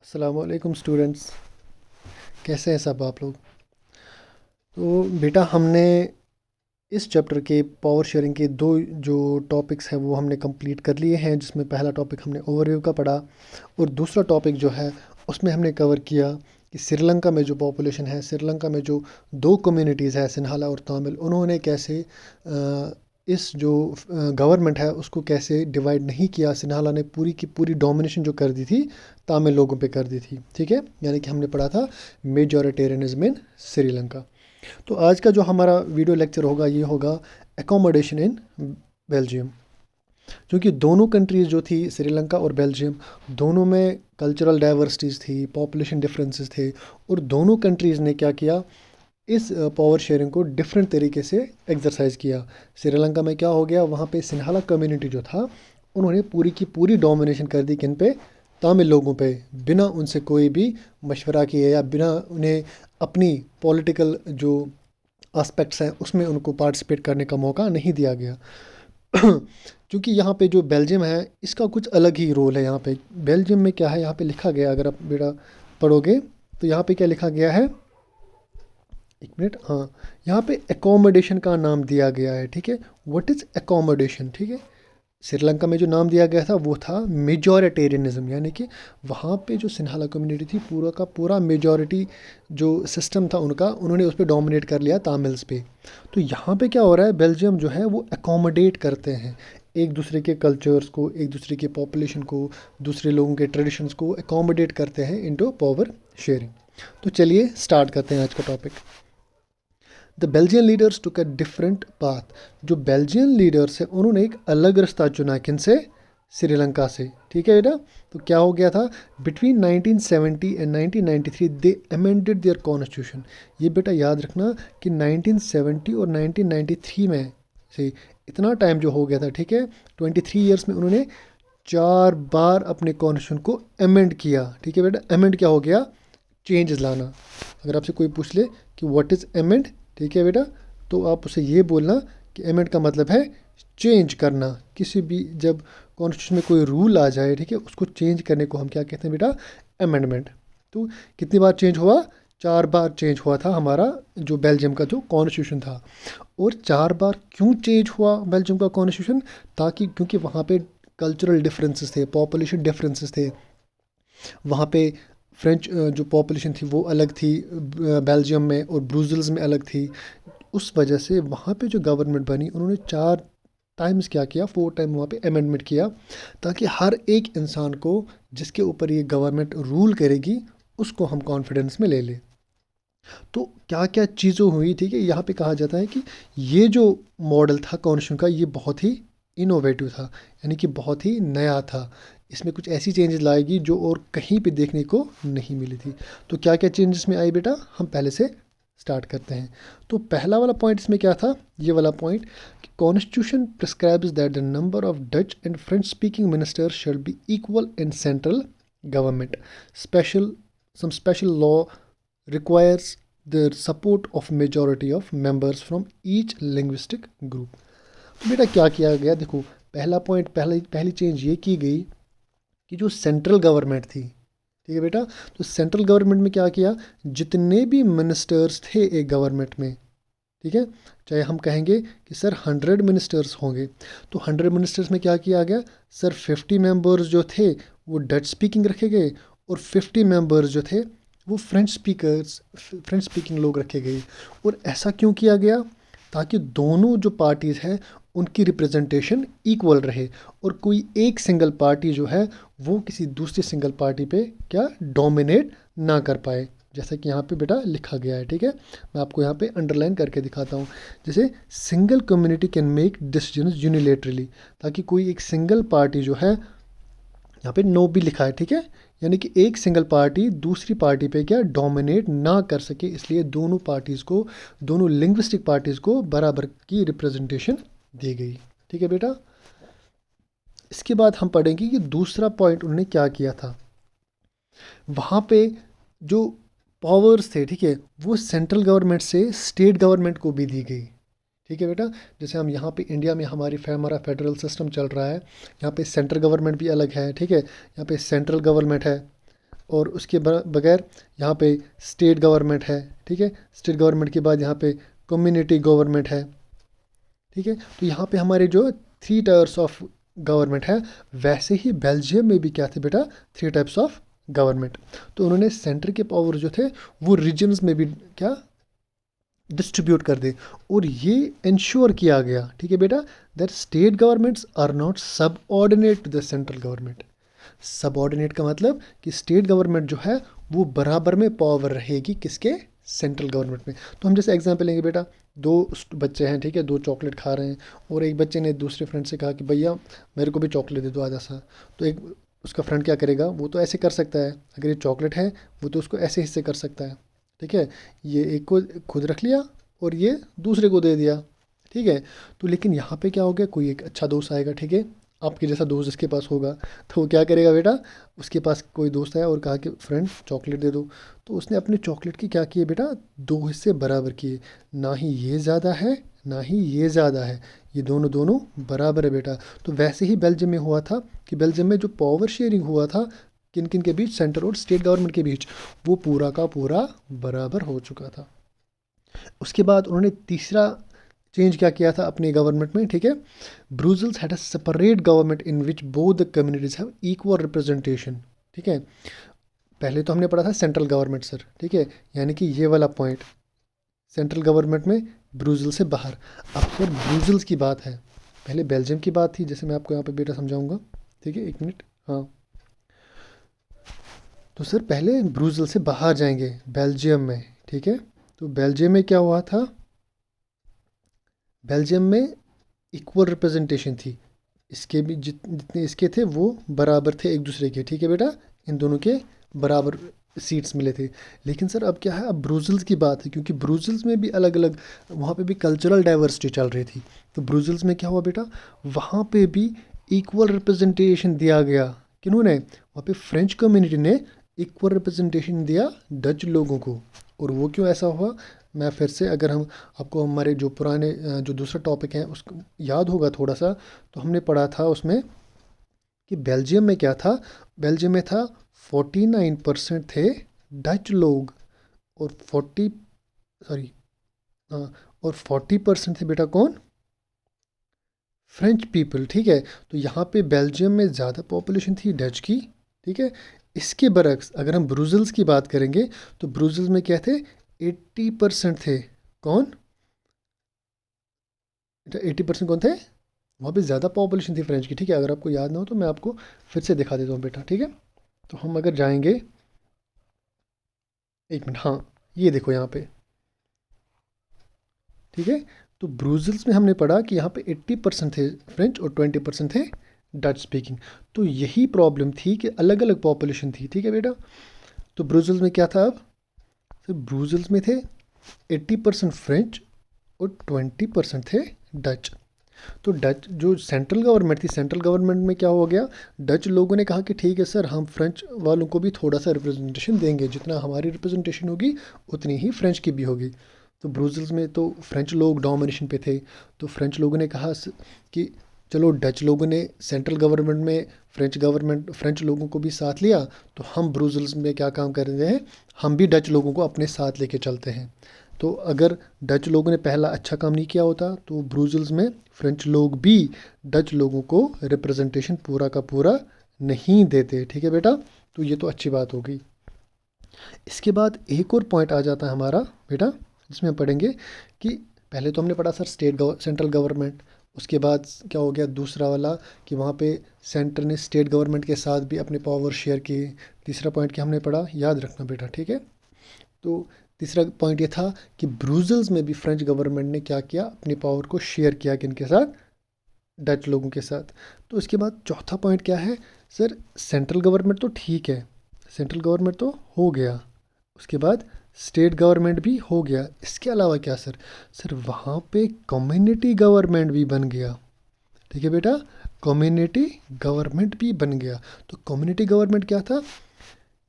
अस्सलामुअलैकुम स्टूडेंट्स, कैसे हैं सब आप लोग। तो बेटा हमने इस चैप्टर के पावर शेयरिंग के दो जो टॉपिक्स हैं वो हमने कंप्लीट कर लिए हैं, जिसमें पहला टॉपिक हमने ओवरव्यू का पढ़ा और दूसरा टॉपिक जो है उसमें हमने कवर किया कि श्रीलंका में जो पॉपुलेशन है, श्रीलंका में जो दो कम्युनिटीज़ है सिंहाला और तमिल, उन्होंने कैसे इस जो गवर्नमेंट है उसको कैसे डिवाइड नहीं किया। सिन्हाला ने पूरी की पूरी डोमिनेशन जो कर दी थी तमिल लोगों पे कर दी थी। ठीक है, यानी कि हमने पढ़ा था मेजॉरिटेरियनिज्म इन श्रीलंका। तो आज का जो हमारा वीडियो लेक्चर होगा ये होगा एकोमोडेशन इन बेल्जियम। क्योंकि दोनों कंट्रीज़ जो थी श्रीलंका और बेल्जियम, दोनों में कल्चरल डाइवर्सिटीज़ थी, पॉपुलेशन डिफरेंसेस थे और दोनों कंट्रीज़ ने क्या किया, इस पावर शेयरिंग को डिफरेंट तरीके से एक्सरसाइज किया। श्रीलंका में क्या हो गया, वहाँ पे सिन्हाला कम्युनिटी जो था उन्होंने पूरी की पूरी डोमिनेशन कर दी किन पे, तमिल लोगों पे, बिना उनसे कोई भी मशवरा किए या बिना उन्हें अपनी पॉलिटिकल जो एस्पेक्ट्स हैं उसमें उनको पार्टिसिपेट करने का मौका नहीं दिया गया। क्योंकि यहाँ पे जो बेल्जियम है इसका कुछ अलग ही रोल है। यहाँ पे बेल्जियम में क्या है, यहाँ पे लिखा गया, अगर आप बेटा पढ़ोगे तो यहाँ पे क्या लिखा गया है, एक मिनट, हाँ, यहाँ पे एकोमोडेशन का नाम दिया गया है। ठीक है, व्हाट इज़ एकोमोडेशन। ठीक है, श्रीलंका में जो नाम दिया गया था वो था मेजॉरिटेरियनिज्म, यानी कि वहाँ पे जो सिन्हाला कम्युनिटी थी पूरा का पूरा मेजॉरिटी जो सिस्टम था उनका, उन्होंने उस पर डोमिनेट कर लिया तामिल्स पे। तो यहाँ पे क्या हो रहा है, बेल्जियम जो है वो एकोमोडेट करते हैं एक दूसरे के कल्चर्स को, एक दूसरे के पॉपुलेशन को, दूसरे लोगों के ट्रेडिशंस को एकोमोडेट करते हैं इनटू पावर शेयरिंग। तो चलिए स्टार्ट करते हैं आज का topic. The Belgian leaders took a different path. जो बेल्जियन लीडर्स हैं उन्होंने एक अलग रास्ता चुना, किन से, श्रीलंका से। ठीक है बेटा, तो क्या हो गया था, between 1970 and 1993 they amended their constitution. ये बेटा याद रखना कि 1970 और 1993 में से इतना टाइम जो हो गया था, ठीक है, 23 ईयर्स में उन्होंने 4 बार अपने कॉन्स्टिट्यूशन को अमेंड किया। ठीक है बेटा, अमेंड क्या हो गया, चेंजेस लाना। अगर आपसे कोई पूछ ले कि व्हाट इज़ अमेंड, ठीक है बेटा, तो आप उसे ये बोलना कि अमेंड का मतलब है चेंज करना। किसी भी जब कॉन्स्टिट्यूशन में कोई रूल आ जाए, ठीक है, उसको चेंज करने को हम क्या कहते हैं बेटा, अमेंडमेंट। तो कितनी बार चेंज हुआ, 4 बार चेंज हुआ था हमारा जो बेल्जियम का जो कॉन्स्टिट्यूशन था। और 4 बार क्यों चेंज हुआ बेल्जियम का कॉन्स्टिट्यूशन, ताकि क्योंकि वहाँ पे कल्चरल डिफरेंसेस थे, पॉपुलेशन डिफरेंसेस थे। वहाँ पे फ्रेंच जो पॉपुलेशन थी वो अलग थी बेल्जियम में, और ब्रुसेल्स में अलग थी। उस वजह से वहाँ पे जो गवर्नमेंट बनी उन्होंने 4 टाइम्स क्या किया, 4 टाइम वहाँ पे अमेंडमेंट किया, ताकि हर एक इंसान को जिसके ऊपर ये गवर्नमेंट रूल करेगी उसको हम कॉन्फिडेंस में ले लें। तो क्या क्या चीज़ें हुई, ठीक है, यहाँ पे कहा जाता है कि ये जो मॉडल था कॉन्स्टिट्यूशन का ये बहुत ही इनोवेटिव था, यानी कि बहुत ही नया था। इसमें कुछ ऐसी चेंजेस लाएगी जो और कहीं पे देखने को नहीं मिली थी। तो क्या क्या चेंजेस में आई बेटा, हम पहले से स्टार्ट करते हैं। तो पहला वाला पॉइंट इसमें क्या था, ये वाला पॉइंट कि constitution prescribes that the number of Dutch and French speaking ministers shall be equal in central government. Special some special law requires the support of majority of members from each linguistic group। तो बेटा क्या किया गया, देखो पहला point, पहली change ये की गई कि जो सेंट्रल गवर्नमेंट थी, ठीक है बेटा, तो सेंट्रल गवर्नमेंट में क्या किया, जितने भी मिनिस्टर्स थे एक गवर्नमेंट में, ठीक है, चाहे हम कहेंगे कि सर 100 मिनिस्टर्स होंगे, तो 100 मिनिस्टर्स में क्या किया गया, सर 50 मेंबर्स जो थे वो डच स्पीकिंग रखे गए और 50 मेंबर्स जो थे वो फ्रेंच स्पीकिंग लोग रखे गए। और ऐसा क्यों किया गया, ताकि दोनों जो पार्टीज़ हैं उनकी रिप्रेजेंटेशन इक्वल रहे और कोई एक सिंगल पार्टी जो है वो किसी दूसरी सिंगल पार्टी पे क्या डोमिनेट ना कर पाए, जैसा कि यहाँ पे बेटा लिखा गया है। ठीक है, मैं आपको यहाँ पे अंडरलाइन करके दिखाता हूँ। जैसे single community can make decisions unilaterally, ताकि कोई एक सिंगल पार्टी जो है, यहाँ पे नो भी लिखा है, ठीक है, यानी कि एक सिंगल पार्टी दूसरी पार्टी पे क्या डोमिनेट ना कर सके, इसलिए दोनों पार्टीज़ को, दोनों लिंग्विस्टिक पार्टीज़ को बराबर की रिप्रेजेंटेशन दी गई। ठीक है बेटा, इसके बाद हम पढ़ेंगे कि दूसरा पॉइंट उन्होंने क्या किया था। वहाँ पे जो पावर्स थे, ठीक है, वो सेंट्रल गवर्नमेंट से स्टेट गवर्नमेंट को भी दी गई। ठीक है बेटा, जैसे हम यहाँ पे इंडिया में हमारा फेडरल सिस्टम चल रहा है, यहाँ पे सेंट्रल गवर्नमेंट भी अलग है, ठीक है, यहाँ पे सेंट्रल गवर्नमेंट है और उसके बगैर यहाँ पे स्टेट गवर्नमेंट है, ठीक है। स्टेट गवर्नमेंट के बाद यहाँ पे कम्युनिटी गवर्नमेंट है, ठीक है। तो यहाँ पे हमारे जो 3 टायर्स ऑफ गवर्नमेंट है, वैसे ही बेल्जियम में भी क्या थे बेटा, 3 टाइप्स ऑफ गवर्नमेंट। तो उन्होंने सेंटर के पावर जो थे वो रीजन्स में भी क्या डिस्ट्रीब्यूट कर दे, और ये इंश्योर किया गया, ठीक है बेटा, that state governments are not subordinate to the central government. Subordinate का मतलब कि स्टेट गवर्नमेंट जो है वो बराबर में पावर रहेगी किसके, सेंट्रल गवर्नमेंट में। तो हम जैसे एग्जांपल लेंगे बेटा, 2 बच्चे हैं, ठीक है, 2 चॉकलेट खा रहे हैं, और एक बच्चे ने दूसरे फ्रेंड से कहा कि भैया मेरे को भी चॉकलेट दे दो आधा सा। तो एक उसका फ्रेंड क्या करेगा, वो तो ऐसे कर सकता है, अगर ये चॉकलेट है वो तो उसको ऐसे हिस्से कर सकता है, ठीक है। ये एक को खुद रख लिया और ये दूसरे को दे दिया, ठीक है। तो लेकिन यहाँ पे क्या हो गया, कोई एक अच्छा दोस्त आएगा, ठीक है, आपके जैसा दोस्त जिसके पास होगा, तो वो क्या करेगा बेटा, उसके पास कोई दोस्त आया और कहा कि फ्रेंड चॉकलेट दे दो। तो उसने अपने चॉकलेट की क्या किए बेटा, 2 हिस्से बराबर किए, ना ही ये ज़्यादा है ना ही ये ज़्यादा है, ये दोनों दोनों बराबर है बेटा। तो वैसे ही बेल्जियम में हुआ था कि बेल्जियम में जो पावर शेयरिंग हुआ था किन किन के बीच, सेंटर और स्टेट गवर्नमेंट के बीच, वो पूरा का पूरा बराबर हो चुका था। उसके बाद उन्होंने तीसरा चेंज क्या किया था अपने गवर्नमेंट में, ठीक है, Brussels had a separate government in which both the communities have equal representation, ठीक है। पहले तो हमने पढ़ा था सेंट्रल गवर्नमेंट सर, ठीक है, यानी कि ये वाला पॉइंट सेंट्रल गवर्नमेंट में ब्रुसेल्स से बाहर। अब सर ब्रुसेल्स की बात है, पहले बेल्जियम की बात थी, जैसे मैं आपको यहाँ पे बेटा समझाऊंगा, ठीक है, 1 मिनट, हाँ। तो सर पहले ब्रुसेल्स से बाहर जाएंगे बेल्जियम में, ठीक है। तो बेल्जियम में क्या हुआ था, बेल्जियम में इक्वल रिप्रेजेंटेशन थी, इसके भी जितने इसके थे वो बराबर थे एक दूसरे के, ठीक है बेटा, इन दोनों के बराबर सीट्स मिले थे। लेकिन सर अब क्या है, अब ब्रुसेल्स की बात है, क्योंकि ब्रुसेल्स में भी अलग अलग, वहाँ पे भी कल्चरल डाइवर्सिटी चल रही थी। तो ब्रुसेल्स में क्या हुआ बेटा, वहाँ पे भी इक्वल रिप्रेजेंटेशन दिया गया, किन्होंने, वहाँ पे फ्रेंच कम्युनिटी ने इक्वल रिप्रेजेंटेशन दिया डच लोगों को। और वो क्यों ऐसा हुआ, मैं फिर से, अगर हम आपको हमारे जो पुराने जो दूसरा टॉपिक है उसको याद होगा थोड़ा सा, तो हमने पढ़ा था उसमें कि बेल्जियम में क्या था, बेल्जियम में था 49% थे डच लोग, और 40, सॉरी, और 40% थे बेटा कौन, फ्रेंच पीपल, ठीक है। तो यहाँ पे बेल्जियम में ज़्यादा पॉपुलेशन थी डच की, ठीक है। इसके बरक्स अगर हम ब्रुसेल्स की बात करेंगे, तो ब्रुसेल्स में क्या थे, 80% थे कौन, 80% कौन थे, वहाँ पे ज़्यादा पॉपुलेशन थी फ्रेंच की, ठीक है। अगर आपको याद ना हो तो मैं आपको फिर से दिखा देता हूँ बेटा, ठीक है। तो हम अगर जाएंगे, 1 मिनट, हाँ, ये देखो यहाँ पे, ठीक है। तो ब्रुसेल्स में हमने पढ़ा कि यहाँ पे 80% थे फ्रेंच और 20% थे डच स्पीकिंग। तो यही प्रॉब्लम थी कि अलग अलग पॉपुलेशन थी, ठीक है बेटा। तो ब्रुसेल्स में क्या था, अब सर ब्रुसेल्स में थे 80% फ्रेंच और 20% थे डच। तो डच जो सेंट्रल गवर्नमेंट थी, सेंट्रल गवर्नमेंट में क्या हो गया, डच लोगों ने कहा कि ठीक है सर, हम फ्रेंच वालों को भी थोड़ा सा रिप्रेजेंटेशन देंगे, जितना हमारी रिप्रेजेंटेशन होगी उतनी ही फ्रेंच की भी होगी। तो ब्रुसेल्स में तो फ्रेंच लोग डोमिनेशन पे थे, तो फ्रेंच लोगों ने कहा कि चलो, डच लोगों ने सेंट्रल गवर्नमेंट में फ्रेंच लोगों को भी साथ लिया, तो हम ब्रुसेल्स में क्या काम कर रहे हैं, हम भी डच लोगों को अपने साथ लेके चलते हैं। तो अगर डच लोगों ने पहला अच्छा काम नहीं किया होता, तो ब्रुसेल्स में फ्रेंच लोग भी डच लोगों को रिप्रेजेंटेशन पूरा का पूरा नहीं देते, ठीक है बेटा। तो ये तो अच्छी बात हो गई। इसके बाद एक और पॉइंट आ जाता है हमारा बेटा, जिसमें हम पढ़ेंगे कि पहले तो हमने पढ़ा सर सेंट्रल गवर्नमेंट, उसके बाद क्या हो गया दूसरा वाला कि वहाँ पे सेंटर ने स्टेट गवर्नमेंट के साथ भी अपने पावर शेयर किए। तीसरा पॉइंट क्या हमने पढ़ा, याद रखना बेटा, ठीक है। तो तीसरा पॉइंट ये था कि ब्रुसेल्स में भी फ्रेंच गवर्नमेंट ने क्या किया, अपनी पावर को शेयर किया किनके साथ, डच लोगों के साथ। तो इसके बाद चौथा पॉइंट क्या है सर, सेंट्रल गवर्नमेंट तो ठीक है, सेंट्रल गवर्नमेंट तो हो गया, उसके बाद स्टेट गवर्नमेंट भी हो गया, इसके अलावा क्या सर, सर वहाँ पे कम्युनिटी गवर्नमेंट भी बन गया, ठीक है बेटा, कम्युनिटी गवर्नमेंट भी बन गया। तो कम्युनिटी गवर्नमेंट क्या था,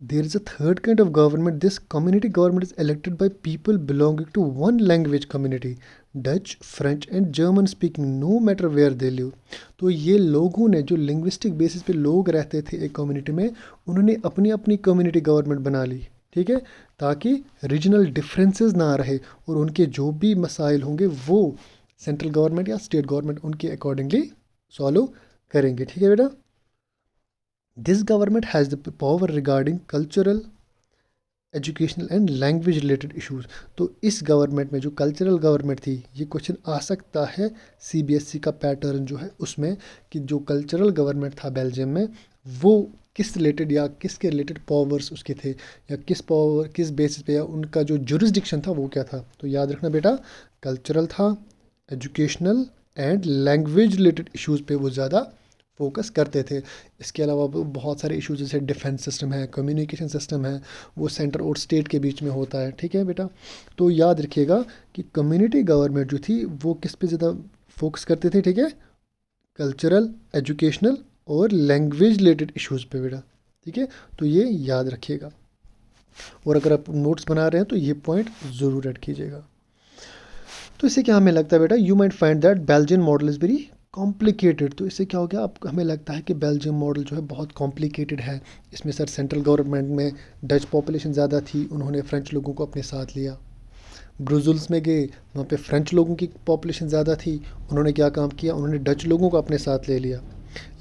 there is a third kind of government. This community government is elected by people belonging to one language community, Dutch, French and German speaking, no matter where they live. तो ये लोगों ने जो linguistic basis पे लोग रहते थे एक कम्युनिटी में, उन्होंने अपनी अपनी कम्युनिटी गवर्नमेंट बना ली, ठीक है, ताकि रीजनल डिफरेंसेस ना रहे और उनके जो भी मसाइल होंगे वो सेंट्रल गवर्नमेंट या स्टेट गवर्नमेंट उनके अकॉर्डिंगली सॉल्व करेंगे, ठीक है बेटा। This government has the power regarding cultural, educational and language related issues. तो इस गवर्नमेंट में जो कल्चरल गवर्नमेंट थी, ये क्वेश्चन आ सकता है सीबीएसई का पैटर्न जो है उसमें, कि जो कल्चरल गवर्नमेंट था बेल्जियम में वो किस रिलेटेड या किसके रिलेटेड पावर्स उसके थे, या किस बेसिस पे, या उनका जो जुरिस्डिक्शन था वो क्या था। तो याद रखना बेटा, कल्चरल था, educational and language related issues पे वो ज़्यादा फोकस करते थे। इसके अलावा बहुत सारे इश्यूज जैसे डिफेंस सिस्टम है, कम्युनिकेशन सिस्टम है, वो सेंटर और स्टेट के बीच में होता है, ठीक है बेटा। तो याद रखिएगा कि कम्युनिटी गवर्नमेंट जो थी वो किस पे ज़्यादा फोकस करते थे, ठीक है, कल्चरल, एजुकेशनल और लैंग्वेज रिलेटेड इश्यूज़ पे बेटा, ठीक है। तो ये याद रखिएगा, और अगर आप नोट्स बना रहे हैं तो ये पॉइंट ज़रूर ऐड कीजिएगा। तो इससे क्या हमें लगता है बेटा, you might find that Belgian model is very complicated. तो इससे क्या हो गया, आप हमें लगता है कि बेल्जियम मॉडल जो है बहुत कॉम्प्लिकेटेड है। इसमें सर सेंट्रल गवर्नमेंट में डच पॉपुलेशन ज़्यादा थी, उन्होंने फ्रेंच लोगों को अपने साथ लिया। ब्रुसेल्स में गए, वहाँ पे फ्रेंच लोगों की पॉपुलेशन ज़्यादा थी, उन्होंने क्या काम किया, उन्होंने डच लोगों को अपने साथ ले लिया।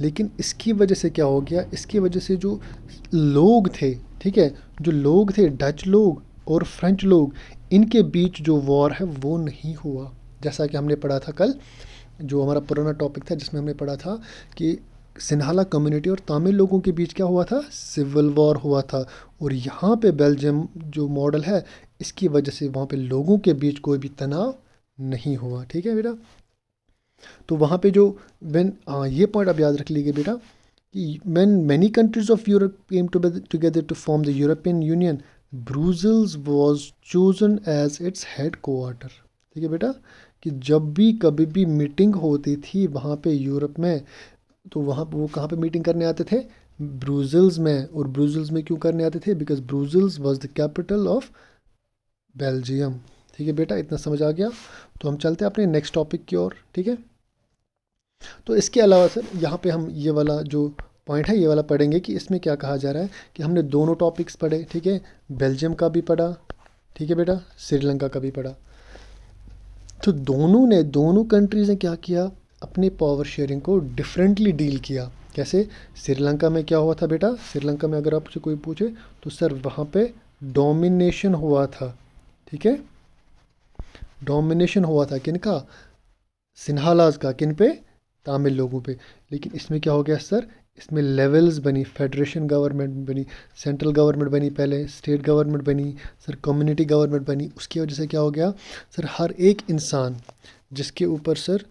लेकिन इसकी वजह से क्या हो गया, इसकी वजह से जो लोग थे, ठीक है, जो लोग थे डच लोग और फ्रेंच लोग, इनके बीच जो वॉर है वो नहीं हुआ। जैसा कि हमने पढ़ा था कल, जो हमारा पुराना टॉपिक था जिसमें हमने पढ़ा था कि सिन्हाला कम्युनिटी और तमिल लोगों के बीच क्या हुआ था, सिविल वॉर हुआ था। और यहाँ पे बेल्जियम जो मॉडल है, इसकी वजह से वहाँ पे लोगों के बीच कोई भी तनाव नहीं हुआ, ठीक है बेटा। तो वहाँ पे जो ये पॉइंट आप याद रख लीजिए बेटा कि when many countries of Europe came together to form the European Union, Brussels was chosen as its head quarter, ठीक है बेटा। कि जब भी कभी भी मीटिंग होती थी वहाँ पे यूरोप में, तो वहाँ वो कहाँ पे मीटिंग करने आते थे, ब्रुसेल्स में। और ब्रुसेल्स में क्यों करने आते थे, because Brussels was the capital of Belgium, ठीक है बेटा, इतना समझ आ गया। तो हम चलते हैं अपने नेक्स्ट टॉपिक की ओर, ठीक है। तो इसके अलावा सर यहाँ पे हम ये वाला जो पॉइंट है ये वाला पढ़ेंगे कि इसमें क्या कहा जा रहा है, कि हमने दोनों टॉपिक्स पढ़े, ठीक है, बेल्जियम का भी पढ़ा, ठीक है बेटा, श्रीलंका का भी पढ़ा। तो दोनों कंट्रीज़ ने क्या किया, अपने पावर शेयरिंग को डिफरेंटली डील किया। कैसे, श्रीलंका में क्या हुआ था बेटा, श्रीलंका में अगर आपसे कोई पूछे तो सर वहाँ पे डोमिनेशन हुआ था, ठीक है, डोमिनेशन हुआ था किनका, सिन्हालाज का, किन पे, तमिल लोगों पे। लेकिन इसमें क्या हो गया सर, इसमें लेवल्स बनी, फेडरेशन गवर्नमेंट बनी, सेंट्रल गवर्नमेंट बनी, पहले स्टेट गवर्नमेंट बनी, सर कम्युनिटी गवर्नमेंट बनी। उसकी वजह से क्या हो गया सर, हर एक इंसान जिसके ऊपर सर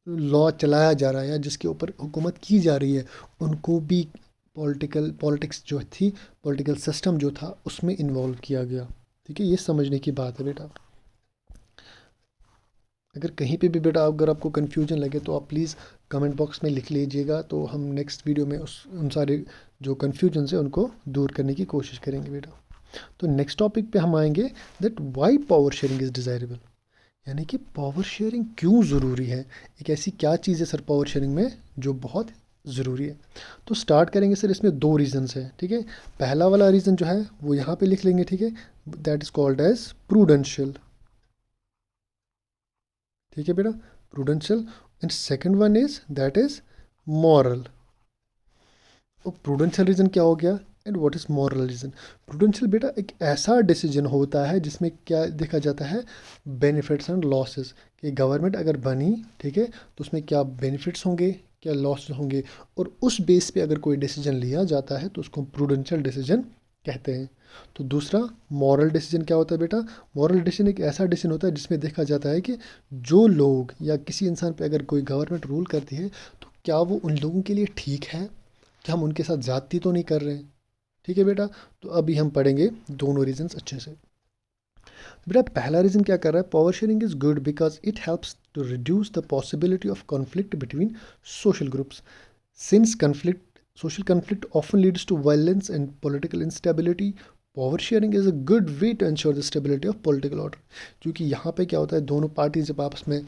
लॉ चलाया जा रहा है या जिसके ऊपर हुकूमत की जा रही है, उनको भी पॉलिटिक्स जो थी, पॉलिटिकल सिस्टम जो था उसमें इन्वॉल्व किया गया, ठीक है। ये समझने की बात है बेटा। अगर कहीं पे भी बेटा अगर आपको कन्फ्यूजन लगे तो आप प्लीज़ कमेंट बॉक्स में लिख लीजिएगा, तो हम नेक्स्ट वीडियो में उन सारे जो कन्फ्यूजन है उनको दूर करने की कोशिश करेंगे बेटा। तो नेक्स्ट टॉपिक पे हम आएंगे, that why power sharing is desirable, यानी कि पावर शेयरिंग क्यों ज़रूरी है, एक ऐसी क्या चीज़ है सर पावर शेयरिंग में जो बहुत ज़रूरी है। तो स्टार्ट करेंगे सर, इसमें दो रीज़न्स हैं, ठीक है। पहला वाला रीज़न जो है वो यहाँ पे लिख लेंगे, ठीक है, that is called as prudential, ठीक है बेटा, prudential. And second one is that is moral. और प्रूडेंशियल रीजन क्या हो गया, and what is moral reason. Prudential बेटा एक ऐसा डिसीजन होता है जिसमें क्या देखा जाता है, बेनिफिट्स एंड लॉसेस, कि गवर्नमेंट अगर बनी, ठीक है, तो उसमें क्या बेनिफिट्स होंगे, क्या लॉस होंगे, और उस बेस पे अगर कोई डिसीजन लिया जाता है तो उसको प्रूडेंशियल डिसीजन कहते हैं। तो दूसरा मॉरल डिसीजन क्या होता है बेटा, मॉरल डिसीजन एक ऐसा डिसीजन होता है जिसमें देखा जाता है कि जो लोग या किसी इंसान पे अगर कोई गवर्नमेंट रूल करती है तो क्या वो उन लोगों के लिए ठीक है, क्या हम उनके साथ ज़्यादती तो नहीं कर रहे हैं, ठीक है बेटा। तो अभी हम पढ़ेंगे दोनों रीजंस अच्छे से। तो बेटा पहला रीज़न क्या कर रहा है, power sharing is good because it helps to reduce the possibility of conflict between social groups, since conflict social conflict often leads to violence and political instability. Power sharing is a good way to ensure the stability of political order. क्योंकि यहाँ पे क्या होता है, दोनों parties जब आपस में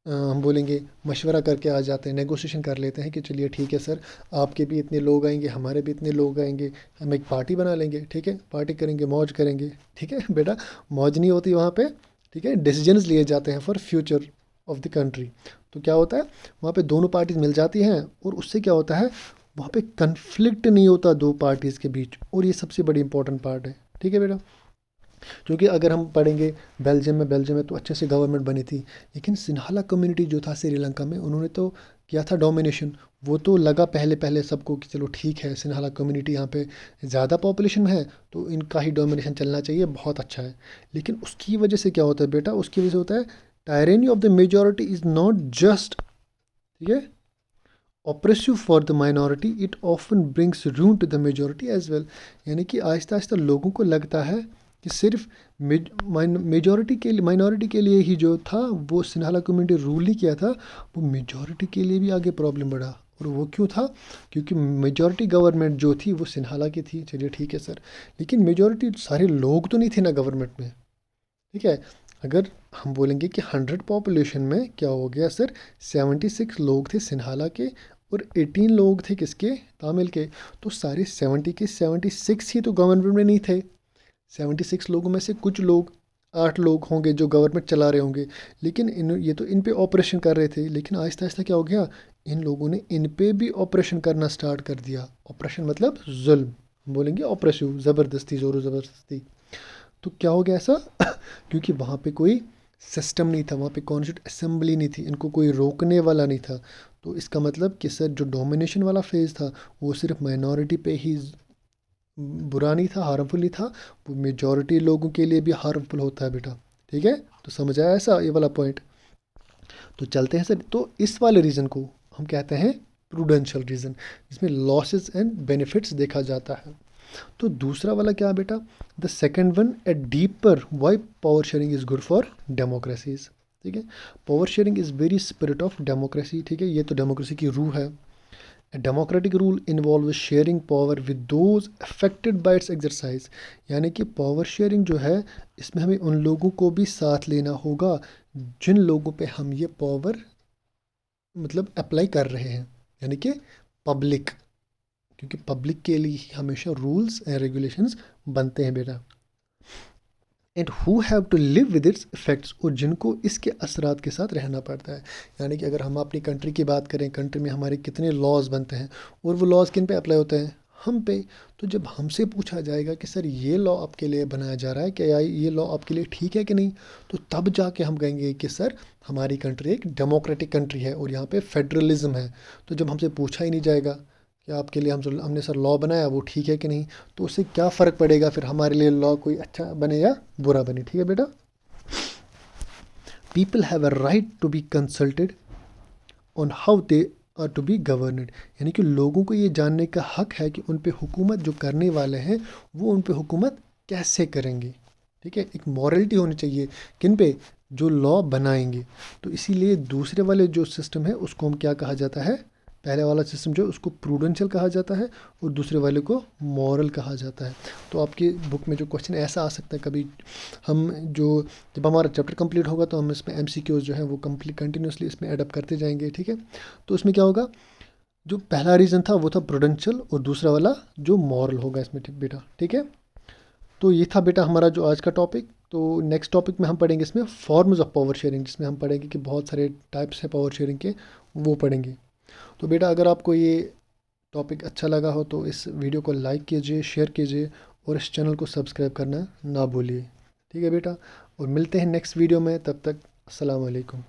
हम बोलेंगे मशवरा करके आ जाते हैं, नेगोशिएशन कर लेते हैं कि चलिए ठीक है सर, आपके भी इतने लोग आएंगे, हमारे भी इतने लोग आएंगे, हम एक पार्टी बना लेंगे, ठीक है, पार्टी करेंगे, मौज करेंगे, ठीक है बेटा, मौज नहीं होती वहाँ पे, ठीक है, डिसीजंस लिए जाते हैं for future of the country. तो क्या होता है, वहाँ पे दोनों पार्टीज मिल जाती हैं और उससे क्या होता है, वहाँ पे कन्फ्लिक्ट नहीं होता दो पार्टीज़ के बीच, और ये सबसे बड़ी इंपॉर्टेंट पार्ट है, ठीक है बेटा। क्योंकि अगर हम पढ़ेंगे बेल्जियम में तो अच्छे से गवर्नमेंट बनी थी, लेकिन सिन्हाला कम्युनिटी जो था श्रीलंका में, उन्होंने तो किया था डोमिनेशन। वो तो लगा पहले पहले सबको कि चलो ठीक है, सिन्हाला कम्युनिटी यहाँ पे ज़्यादा पॉपुलेशन है तो इनका ही डोमिनेशन चलना चाहिए, बहुत अच्छा है। लेकिन उसकी वजह से क्या होता है बेटा, उसकी वजह से होता है tyranny of the majority is not just, ठीक है, oppressive for the minority, it often brings room to the majority as well. यानी कि आहिस्ता आहिस्ता लोगों को लगता है कि सिर्फ मेजॉरिटी के लिए, माइनॉरिटी के लिए ही जो था वो सिन्हाला कम्युनिटी रूल नहीं किया था, वो मेजॉरिटी के लिए भी आगे प्रॉब्लम बढ़ा। और वो क्यों था, क्योंकि मेजॉरिटी गवर्नमेंट जो थी वो सिन्हाला की थी, चलिए ठीक है सर, लेकिन मेजॉरिटी सारे लोग तो नहीं थे ना गवर्नमेंट में, ठीक है। अगर हम बोलेंगे कि 100 पॉपुलेशन में क्या हो गया सर, 76 लोग थे सिन्हाला के और 18 लोग थे किसके, तामिल के, तो सारे 70 के 76 ही तो गवर्नमेंट में नहीं थे। 76 लोगों में से कुछ लोग, 8 लोग होंगे जो गवर्नमेंट चला रहे होंगे, लेकिन ये तो इन पे ऑपरेशन कर रहे थे। लेकिन आहिस्ता आहिस्ता क्या हो गया, इन लोगों ने इन पे भी ऑपरेशन करना स्टार्ट कर दिया। ऑपरेशन मतलब जुल्म, बोलेंगे ऑपरेसिव, ज़बरदस्ती, ज़ोर ज़बरदस्ती। तो क्या हो गया ऐसा क्योंकि वहाँ पे कोई सिस्टम नहीं था, वहाँ पे कॉन्स्टिट्यूंट असेंबली नहीं थी, इनको कोई रोकने वाला नहीं था। तो इसका मतलब कि सर जो डोमिनेशन वाला फेज़ था वो सिर्फ माइनॉरिटी पे ही बुरा नहीं था, हार्मफुल नहीं था, वो मेजॉरिटी लोगों के लिए भी हार्मफुल होता है बेटा, ठीक है। तो समझ आया ऐसा ये वाला पॉइंट। तो चलते हैं सर, तो इस वाले रीज़न को हम कहते हैं प्रूडेंशियल रीज़न, जिसमें लॉसेस एंड बेनिफिट्स देखा जाता है। तो दूसरा वाला क्या बेटा, the second one, a deeper why power sharing is good for democracies, ठीक है। Power sharing is very spirit of democracy, ठीक है, ये तो डेमोक्रेसी की रूह है। A democratic rule involves sharing power with those affected by its exercise। यानी कि पावर शेयरिंग जो है, इसमें हमें उन लोगों को भी साथ लेना होगा जिन लोगों पे हम ये पावर मतलब अप्लाई कर रहे हैं, यानी कि पब्लिक, क्योंकि पब्लिक के लिए ही हमेशा रूल्स एंड रेगुलेशंस बनते हैं बेटा। And who have to live with its effects, और जिनको इसके असरात के साथ रहना पड़ता है। यानी कि अगर हम अपनी कंट्री की बात करें, कंट्री में हमारे कितने लॉज बनते हैं और वो लॉज किन पे अप्लाई होते हैं, हम पे। तो जब हमसे पूछा जाएगा कि सर ये लॉ आपके लिए बनाया जा रहा है क्या, या ये लॉ आपके लिए ठीक है कि नहीं, तो तब जाके हम कहेंगे कि सर हमारी कंट्री एक डेमोक्रेटिक कंट्री है और यहाँ पे फेडरलिज्म है। तो जब हमसे पूछा ही नहीं जाएगा कि आपके लिए हमने सर लॉ बनाया वो ठीक है कि नहीं, तो उससे क्या फ़र्क पड़ेगा फिर हमारे लिए लॉ कोई अच्छा बने या बुरा बने, ठीक है बेटा। People have a right to be consulted on how they are to be governed. यानी कि लोगों को ये जानने का हक है कि उन पे हुकूमत जो करने वाले हैं वो उन पे हुकूमत कैसे करेंगे, ठीक है। एक मॉरलिटी होनी चाहिए किन पे, जो लॉ बनाएंगे। तो इसीलिए दूसरे वाले जो सिस्टम है उसको हम क्या कहा जाता है, पहले वाला सिस्टम जो उसको प्रूडेंशियल कहा जाता है और दूसरे वाले को मॉरल कहा जाता है। तो आपकी बुक में जो क्वेश्चन ऐसा आ सकता है कभी, हम जो जब हमारा चैप्टर कंप्लीट होगा तो हम इसमें MCQs जो है वो कंटिन्यूसली इसमें एडअप करते जाएंगे, ठीक है। तो उसमें क्या होगा, जो पहला रीज़न था वो था प्रूडेंशियल और दूसरा वाला जो मॉरल होगा इसमें, ठीक बेटा, ठीक है। तो ये था बेटा हमारा जो आज का टॉपिक। तो नेक्स्ट टॉपिक में हम पढ़ेंगे इसमें फॉर्म्स ऑफ पावर शेयरिंग, जिसमें हम पढ़ेंगे कि बहुत सारे टाइप्स हैं पावर शेयरिंग के, वो पढ़ेंगे। तो बेटा अगर आपको ये टॉपिक अच्छा लगा हो तो इस वीडियो को लाइक कीजिए, शेयर कीजिए और इस चैनल को सब्सक्राइब करना ना भूलिए, ठीक है बेटा। और मिलते हैं नेक्स्ट वीडियो में, तब तक अस्सलाम वालेकुम।